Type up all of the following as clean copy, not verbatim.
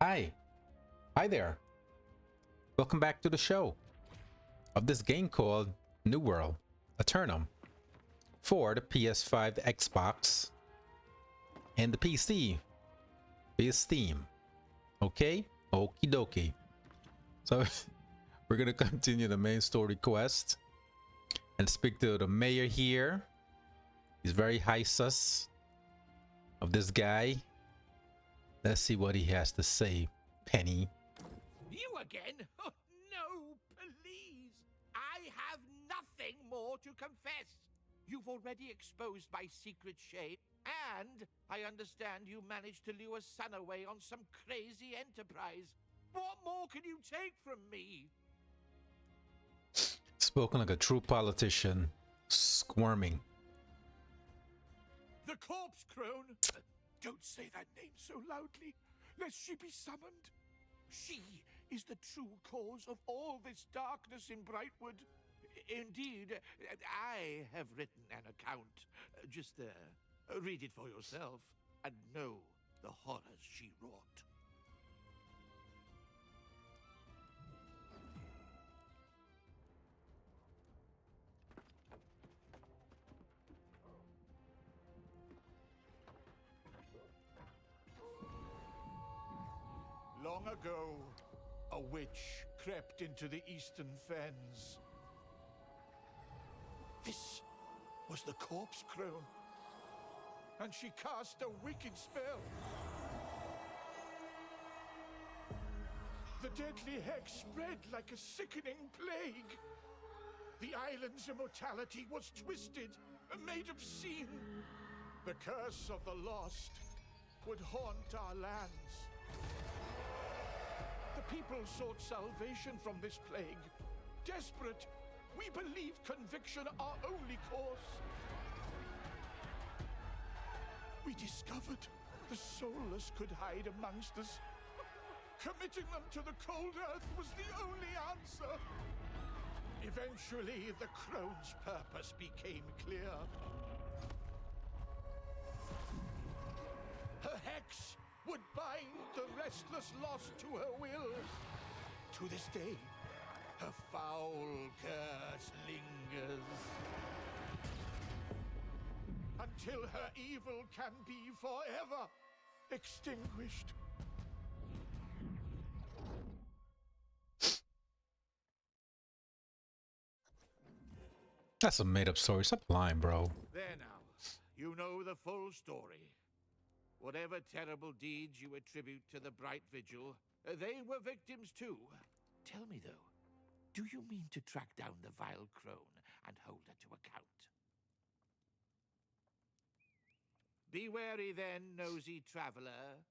Hi. Hi there. Welcome back to the show of this game called New World, Aeternum, for the PS5, the Xbox, and the PC via Steam. Okay? Okie dokie. So we're gonna continue the main story quest and speak to the mayor here. He's very high sus of this guy. Let's see what he has to say, Penny. You again? Oh, no, please. I have nothing more to confess. You've already exposed my secret shame, and I understand you managed to lure Sun away on some crazy enterprise. What more can you take from me? Spoken like a true politician, squirming. The corpse crone? Don't say that name so loudly, lest she be summoned. She is the true cause of all this darkness in Brightwood. Indeed, I have written an account. Just read it for yourself and know the horrors she wrought. Long ago, a witch crept into the eastern fens. This was the corpse crone, and she cast a wicked spell. The deadly hex spread like a sickening plague. The island's immortality was twisted and made obscene. The curse of the lost would haunt our lands. The people sought salvation from this plague. Desperate, we believed conviction our only course. We discovered the soulless could hide amongst us. Committing them to the cold earth was the only answer. Eventually, the crone's purpose became clear. Her hex would bind the restless lost to her will. To this day, her foul curse lingers. Until her evil can be forever extinguished. That's a made-up story. Stop lying, bro. There now. You know the full story. Whatever terrible deeds you attribute to the Bright Vigil, they were victims too. Tell me, though, do you mean to track down the vile crone and hold her to account? Be wary then, nosy traveler.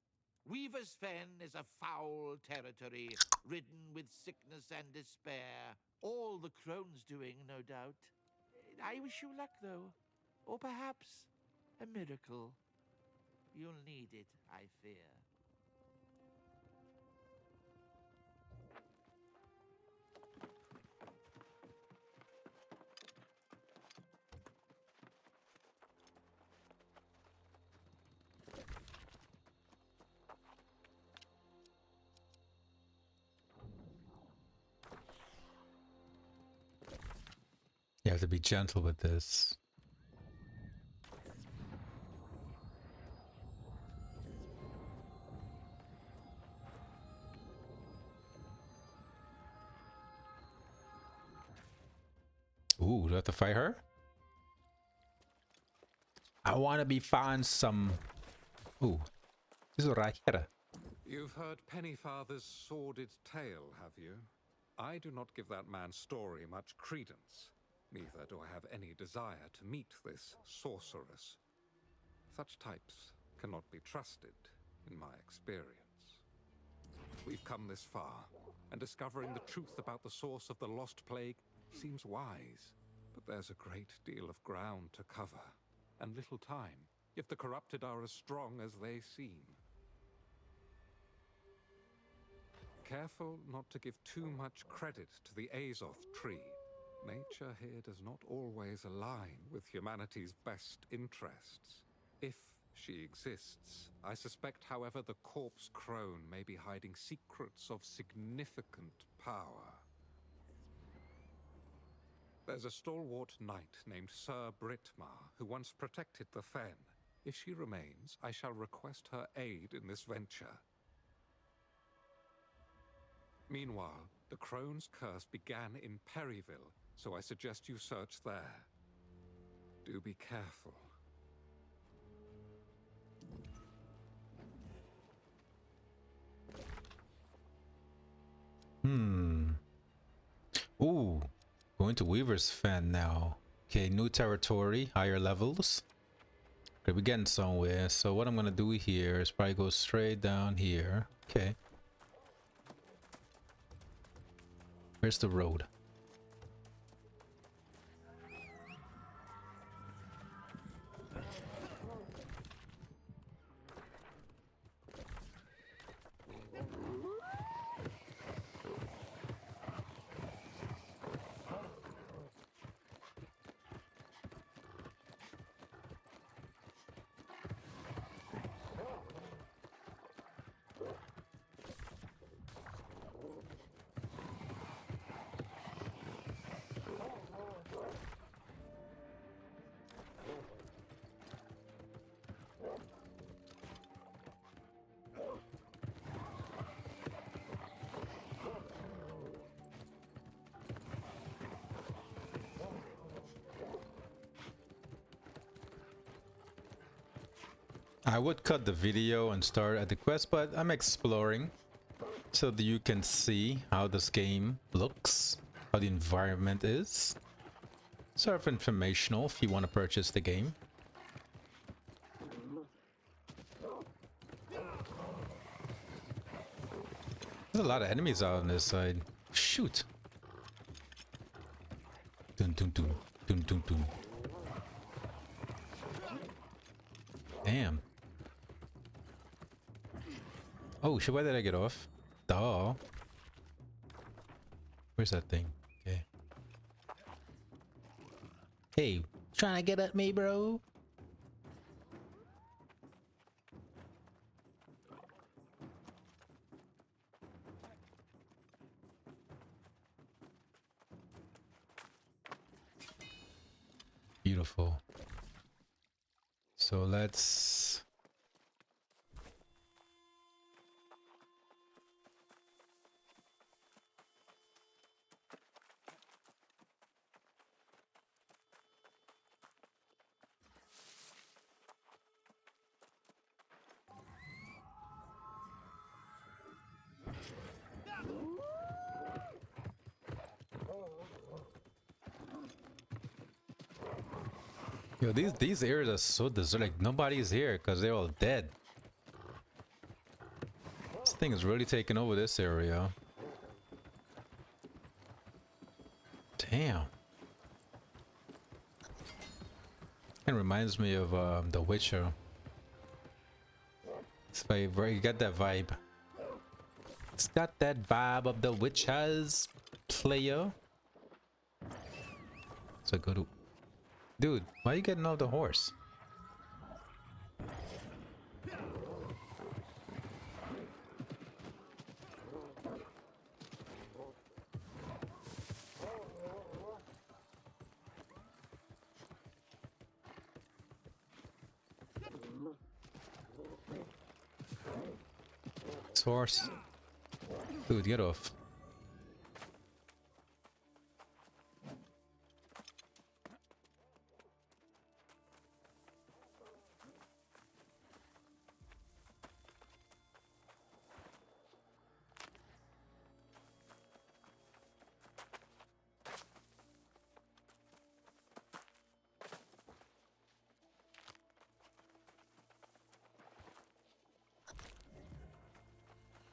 Weaver's Fen is a foul territory, ridden with sickness and despair. All the crone's doing, no doubt. I wish you luck, though. Or perhaps a miracle. You'll need it, I fear. You have to be gentle with this. Ooh, do I have to fight her? I want to be found some... Ooh, this is right here. You've heard Pennyfather's sordid tale, have you? I do not give that man's story much credence. Neither do I have any desire to meet this sorceress. Such types cannot be trusted, in my experience. We've come this far, and discovering the truth about the source of the lost plague seems wise. But there's a great deal of ground to cover, and little time, if the corrupted are as strong as they seem. Careful not to give too much credit to the Azoth tree. Nature here does not always align with humanity's best interests. If She exists. I suspect, however, the corpse crone may be hiding secrets of significant power. There's a stalwart knight named Sir Britmar who once protected the Fen. If she remains, I shall request her aid in this venture. Meanwhile, the crone's curse began in Perryville, so I suggest you search there. Do be careful. Ooh, going to Weaver's Fen now. Okay, new territory, higher levels. Okay, we're getting somewhere. So what I'm gonna do here is probably go straight down here. Okay. Where's the road? I would cut the video and start at the quest, but I'm exploring so that you can see how this game looks, how the environment is. Sort of informational if you want to purchase the game. There's a lot of enemies out on this side. Shoot. Dun dun dun dun dun dun. Damn. Oh shit, why did I get off? Duh. Where's that thing? Okay. Hey, trying to get at me, bro? Beautiful. So let's... Yo, these areas are so deserted. Like nobody's here because they're all dead. This thing is really taking over this area. Damn. It reminds me of The Witcher. It's like you got that vibe. It's got that vibe of The Witcher's player. So go to... Dude, why are you getting off the horse? This horse. Dude, get off.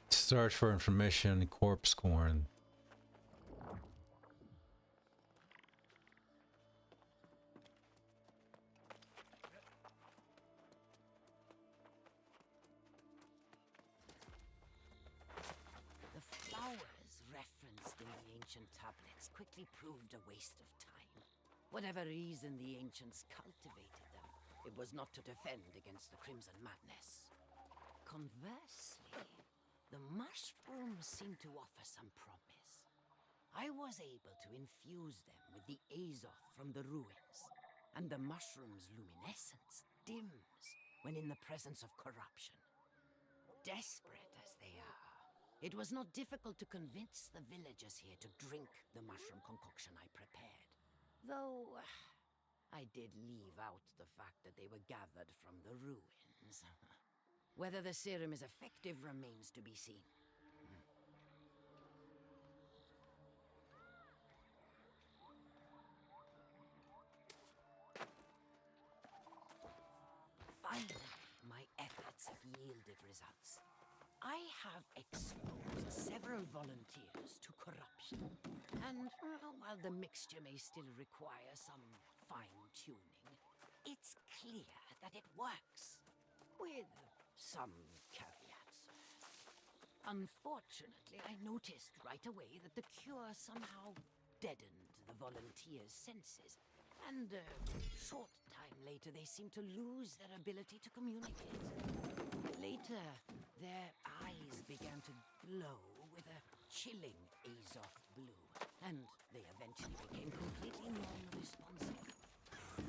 Search for information, corpse corn. The flowers referenced in the ancient tablets quickly proved a waste of time. Whatever reason the ancients cultivated them, it was not to defend against the Crimson Madness. Conversely, the mushrooms seemed to offer some promise. I was able to infuse them with the Azoth from the ruins, and the mushroom's luminescence dims when in the presence of corruption. Desperate as they are, it was not difficult to convince the villagers here to drink the mushroom concoction I prepared. Though, I did leave out the fact that they were gathered from the ruins. Whether the serum is effective remains to be seen. Finally, my efforts have yielded results. I have exposed several volunteers to corruption. And while the mixture may still require some fine-tuning, it's clear that it works. With some caveats. Unfortunately, I noticed right away that the cure somehow deadened the volunteers' senses. And a short time later, they seemed to lose their ability to communicate. Later, their eyes began to glow with a chilling Azoth blue, and they eventually became completely non-responsive.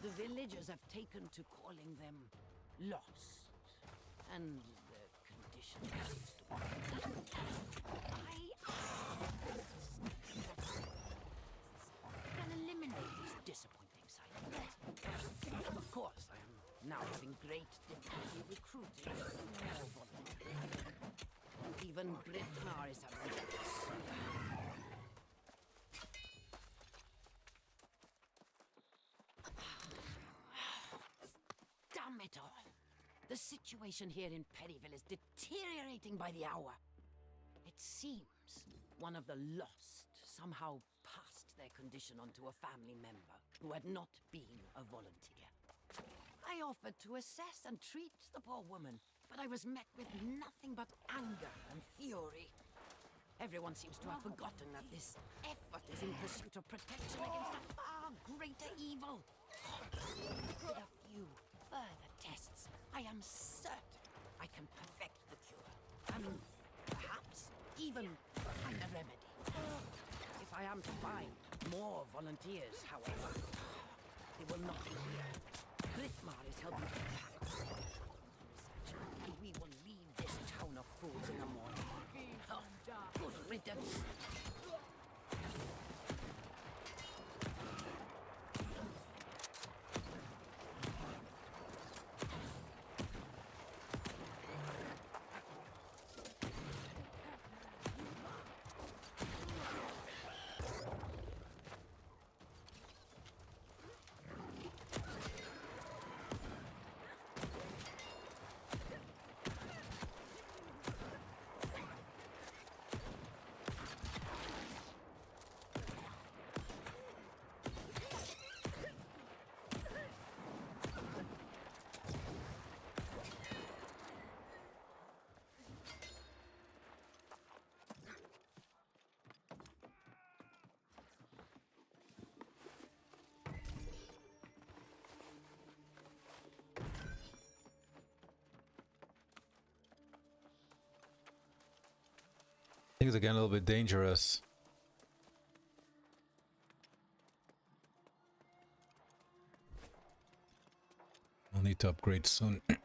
The villagers have taken to calling them lost, and the condition seems to can eliminate these disappointing side effects. Of course, I am now having great difficulty recruiting more volunteers. Even Britmar is having doubts. Damn it all! The situation here in Perryville is deteriorating by the hour. It seems one of the lost somehow passed their condition onto a family member who had not been a volunteer. I offered to assess and treat the poor woman, but I was met with nothing but anger and fury. Everyone seems to have forgotten that this effort is in pursuit of protection against a far greater evil. With a few further tests, I am certain I can perfect the cure. And perhaps even find a remedy. If I am to find more volunteers, however, they will not be here. Britmar is helping to pack research, and we will leave this town of fools in the morning. Oh, good riddance. Things are getting a little bit dangerous. I'll need to upgrade soon. Let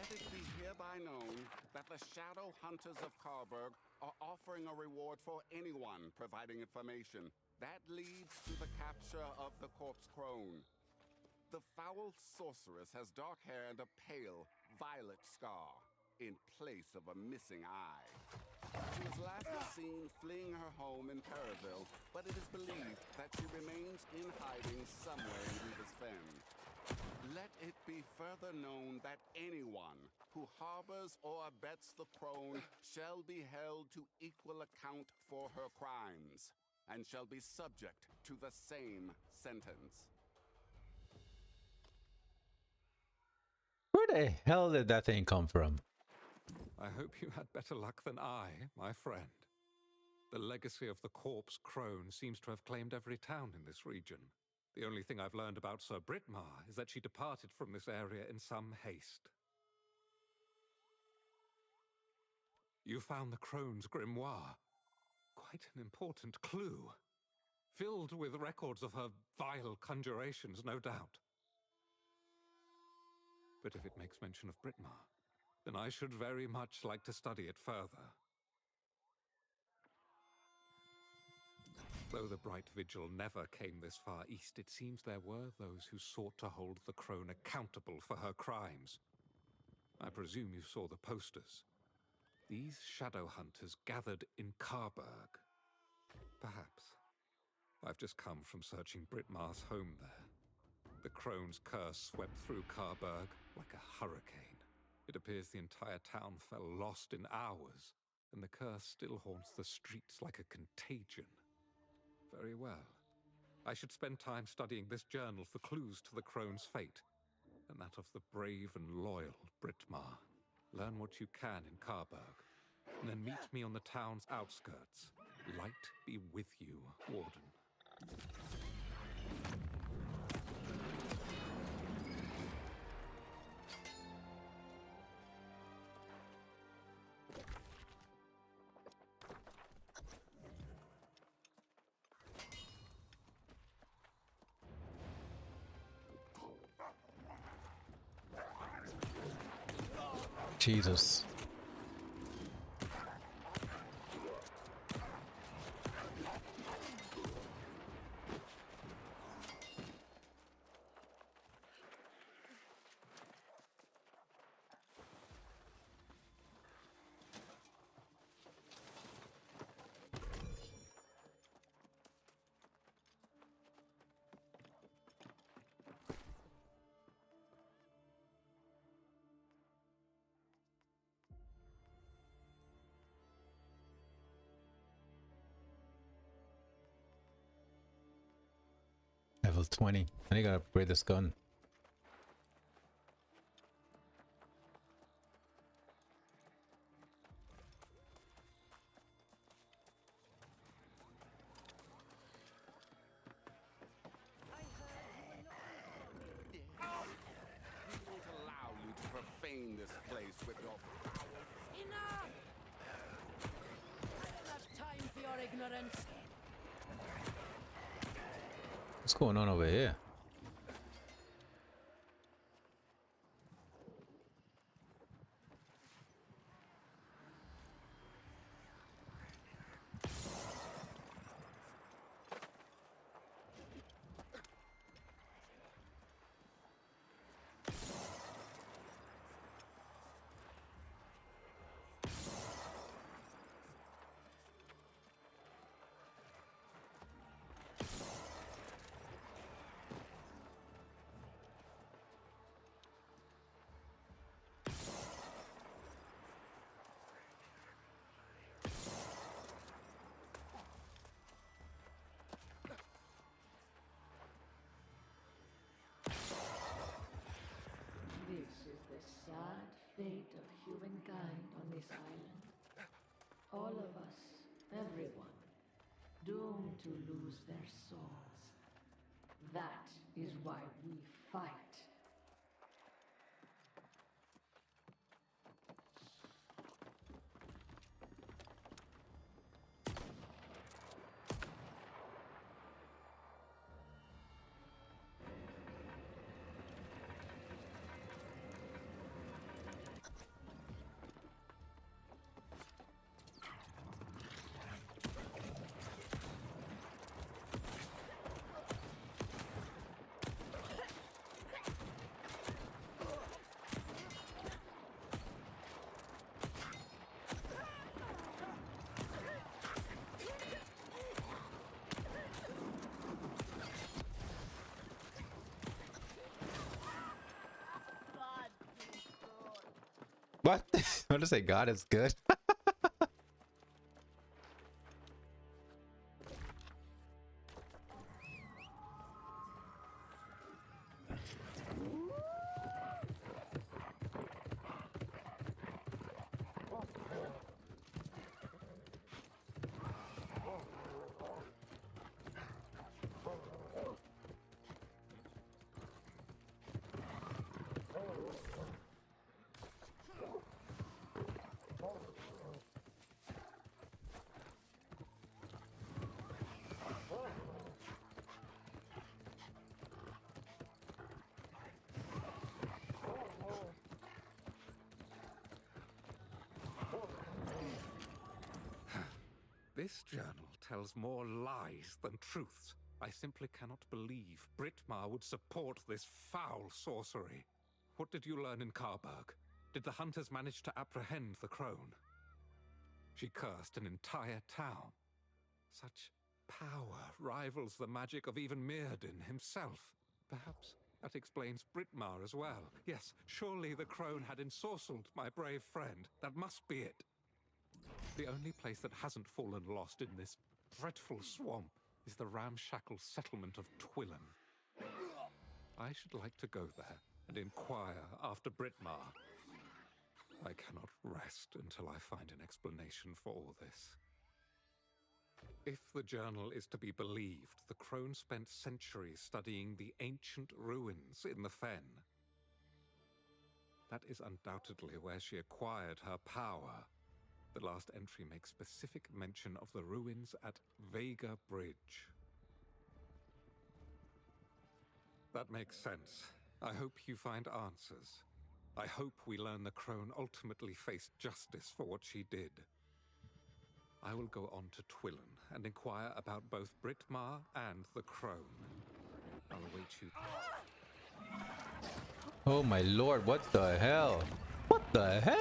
it be hereby known that the Shadow Hunters of Carberg are offering a reward for anyone providing information that leads to the capture of the corpse crone. The foul sorceress has dark hair and a pale, violet scar in place of a missing eye. She was last seen fleeing her home in Perryville, but it is believed that she remains in hiding somewhere in Weaver's Fen. Let it be further known that anyone who harbors or abets the crone shall be held to equal account for her crimes, and shall be subject to the same sentence. Where the hell did that thing come from? I hope you had better luck than I, my friend. The legacy of the corpse crone seems to have claimed every town in this region. The only thing I've learned about Sir Britmar is that she departed from this area in some haste. You found the crone's grimoire. Quite an important clue. Filled with records of her vile conjurations, no doubt. But if it makes mention of Britmar, then I should very much like to study it further. Though the Bright Vigil never came this far east, it seems there were those who sought to hold the crone accountable for her crimes. I presume you saw the posters. These shadow hunters gathered in Carberg. Perhaps. I've just come from searching Britmar's home there. The crone's curse swept through Carberg like a hurricane. It appears the entire town fell lost in hours, and the curse still haunts the streets like a contagion. Very well. I should spend time studying this journal for clues to the crone's fate, and that of the brave and loyal Britmar. Learn what you can in Carberg, and then meet me on the town's outskirts. Light be with you, Warden. Jesus. Level 20. I need to upgrade this gun. We won't allow you to profane this place with your foul. Enough! I don't have time for your ignorance. What's going on over here? This is the sad fate of humankind on this island. All of us, everyone, doomed to lose their souls. That is why we fight. What? What to say? God is good. This journal tells more lies than truths. I simply cannot believe Britmar would support this foul sorcery. What did you learn in Carberg? Did the hunters manage to apprehend the crone? She cursed an entire town. Such power rivals the magic of even Mirrodin himself. Perhaps that explains Britmar as well. Yes, surely the crone had ensorcelled my brave friend. That must be it. The only place that hasn't fallen lost in this dreadful swamp is the ramshackle settlement of Twillen. I should like to go there and inquire after Britmar. I cannot rest until I find an explanation for all this. If the journal is to be believed, the crone spent centuries studying the ancient ruins in the fen. That is undoubtedly where she acquired her power. The last entry makes specific mention of the ruins at Vega Bridge. That makes sense. I hope you find answers. I hope we learn the crone ultimately faced justice for what she did. I will go on to Twillen and inquire about both Britmar and the crone. I'll await you. Oh my lord, what the hell? What the hell?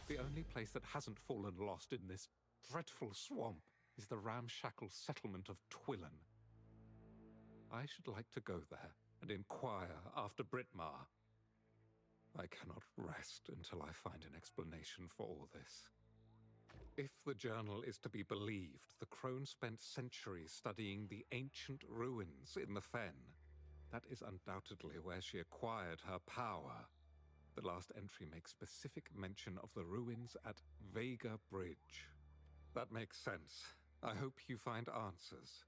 The only place that hasn't fallen lost in this dreadful swamp is the ramshackle settlement of Twillen. I should like to go there and inquire after Britmar. I cannot rest until I find an explanation for all this. If the journal is to be believed, the crone spent centuries studying the ancient ruins in the fen. That is undoubtedly where she acquired her power. The last entry makes specific mention of the ruins at Vega Bridge. That makes sense. I hope you find answers.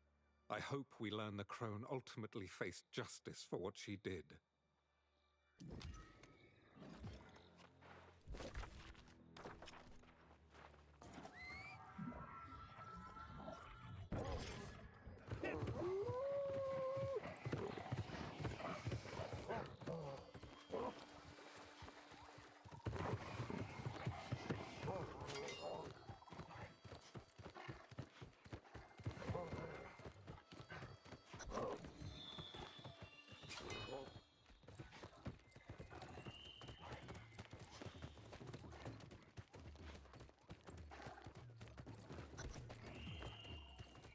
I hope we learn the crone ultimately faced justice for what she did.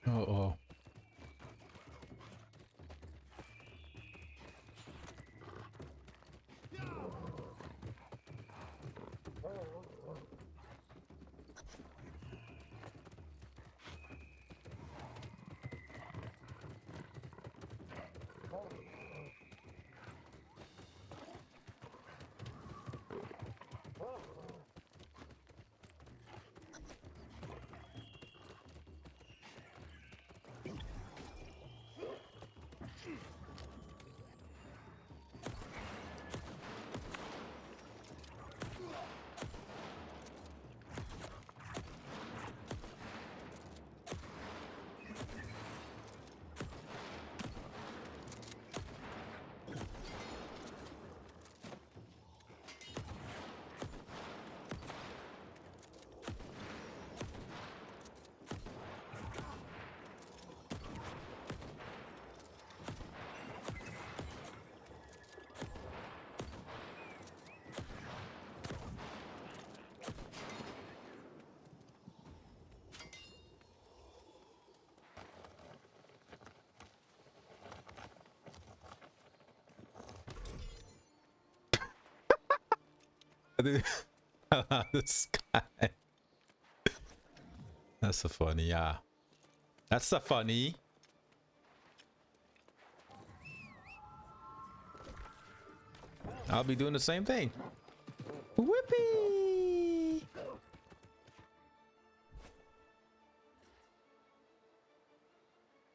Uh-oh. This That's so funny, yeah. That's so funny. I'll be doing the same thing. Whoopee!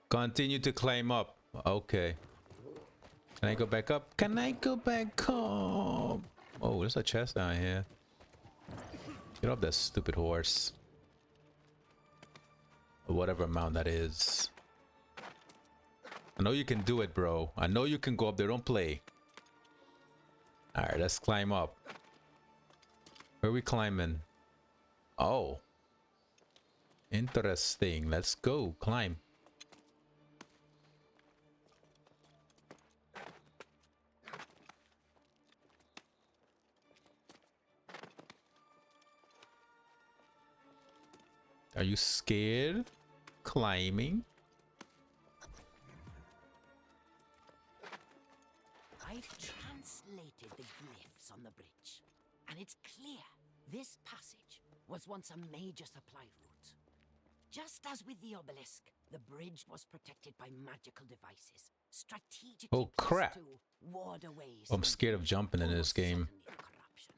Continue to climb up. Okay. Can I go back up? Can I go back up? Oh, there's a chest down here. Get off that stupid horse. Or whatever amount that is. I know you can do it, bro. I know you can go up there. Don't play. Alright, let's climb up. Where are we climbing? Oh. Interesting. Let's go. Climb. Are you scared? Climbing? I've translated the glyphs on the bridge, and it's clear this passage was once a major supply route. Just as with the obelisk, the bridge was protected by magical devices, strategically Oh, crap. placed to ward away I'm some scared of jumping in this almost game. certainly the corruption.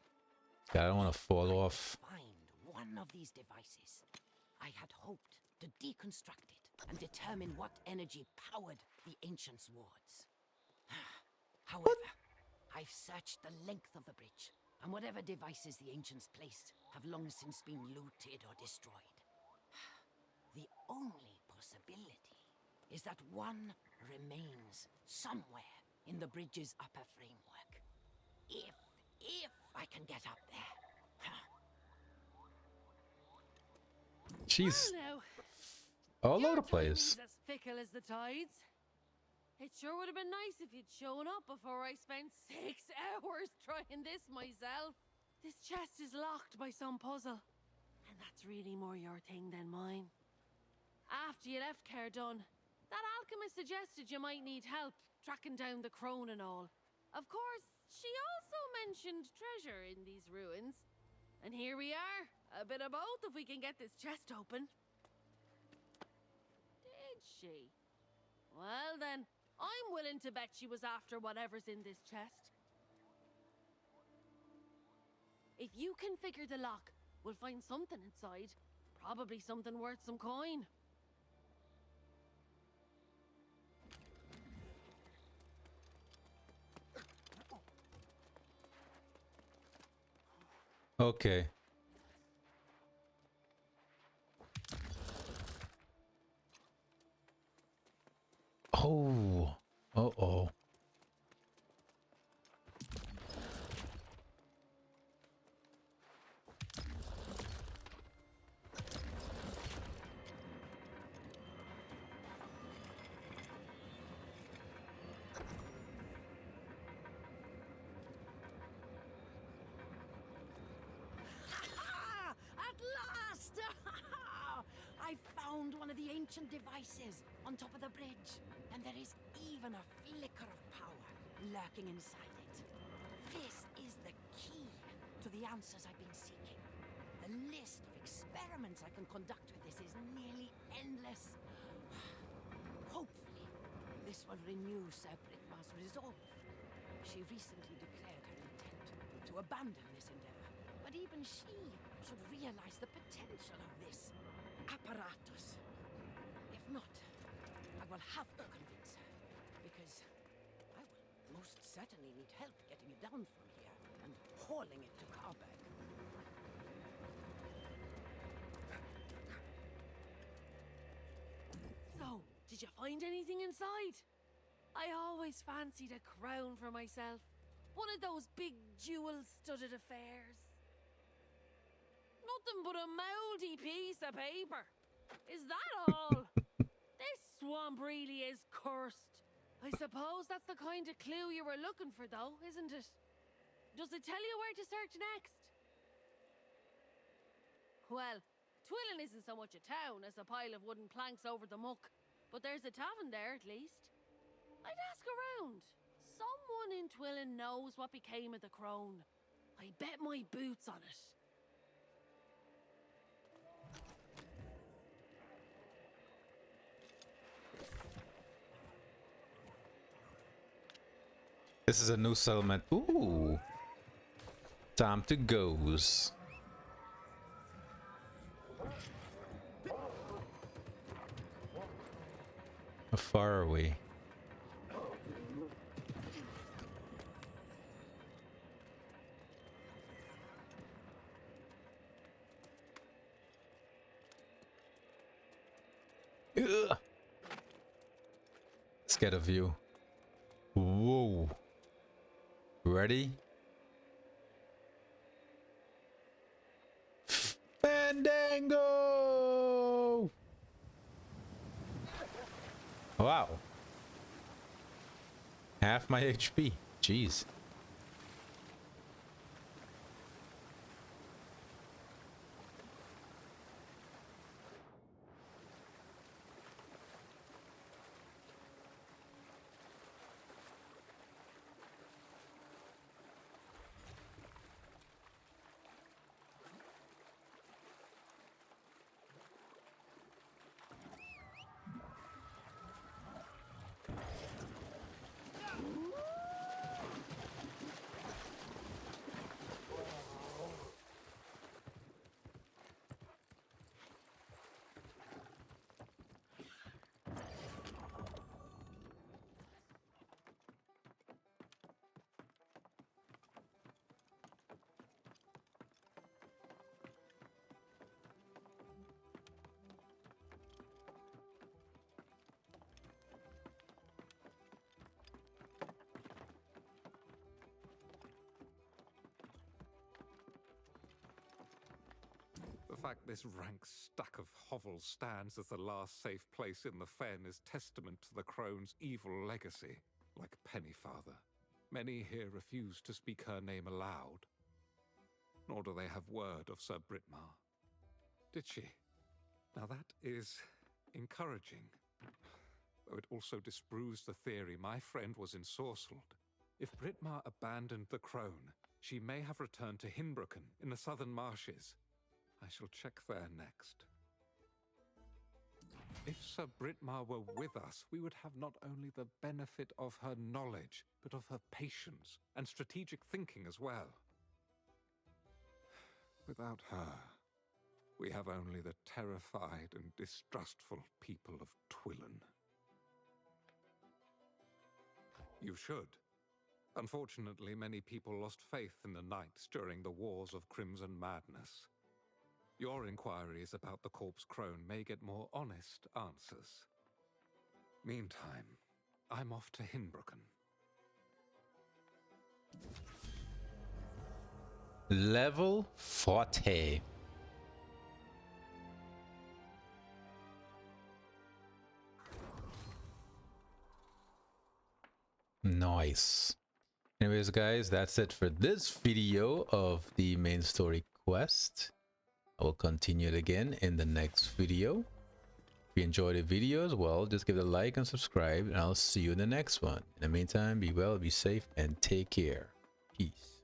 I don't want to fall off. Find one of these devices. I had hoped to deconstruct it and determine what energy powered the ancients' wards. However, I've searched the length of the bridge, and whatever devices the ancients placed have long since been looted or destroyed. The only possibility is that one remains somewhere in the bridge's upper framework. If I can get up there. She's Well, now, all your over the place. timing's as fickle as the tides. It sure would have been nice if you'd shown up before I spent 6 hours trying this myself. This chest is locked by some puzzle, and that's really more your thing than mine. After you left Cardun, that alchemist suggested you might need help tracking down the crone and all. Of course, she also mentioned treasure in these ruins. And here we are, a bit of both if we can get this chest open. Did she? Well then, I'm willing to bet she was after whatever's in this chest. If you can figure the lock, we'll find something inside. Probably something worth some coin. Okay. Oh. Uh-oh. At last! I found one of the ancient devices on top of the bridge, and there is even a flicker of power lurking inside it. This is the key to the answers I've been seeking. The list of experiments I can conduct with this is nearly endless. Hopefully, this will renew Sir Britmar's resolve. She recently declared her intent to abandon this endeavor, but even she should realize the potential of this apparatus. If not, I will have to convince her, because I will most certainly need help getting it down from here and hauling it to Carberg. So, did you find anything inside? I always fancied a crown for myself. One of those big jewel-studded affairs. Nothing but a mouldy piece of paper. Is that all? This swamp really is cursed. I suppose that's the kind of clue you were looking for, though, isn't it? Does it tell you where to search next? Well, Twillin isn't so much a town as a pile of wooden planks over the muck, but there's a tavern there at least. I'd ask around. Someone in Twillin knows what became of the crone. I bet my boots on it. This is a new settlement. Ooh. Time to goes. How far are we? Ugh. Let's get a view. Whoa. Ready? Fandango! Wow. Half my HP. Jeez. The fact this rank stack of hovels stands as the last safe place in the fen is testament to the crone's evil legacy. Like Pennyfather, many here refuse to speak her name aloud, nor do they have word of Sir Britmar. Did she? Now that is encouraging, though it also disproves the theory my friend was ensorcelled. If Britmar abandoned the crone, she may have returned to Hinbroken in the southern marshes. I shall check there next. If Sir Britmar were with us, we would have not only the benefit of her knowledge, but of her patience and strategic thinking as well. Without her, we have only the terrified and distrustful people of Twillen. You should. Unfortunately, many people lost faith in the knights during the Wars of Crimson Madness. Your inquiries about the Corpse Crone may get more honest answers. Meantime, I'm off to Hinbroken. Level 40. Nice. Anyways, guys, that's it for this video of the main story quest. I will continue it again in the next video. If you enjoyed the videos, well, just give it a like and subscribe, and I'll see you in the next one. In the meantime, be well, be safe, and take care. Peace.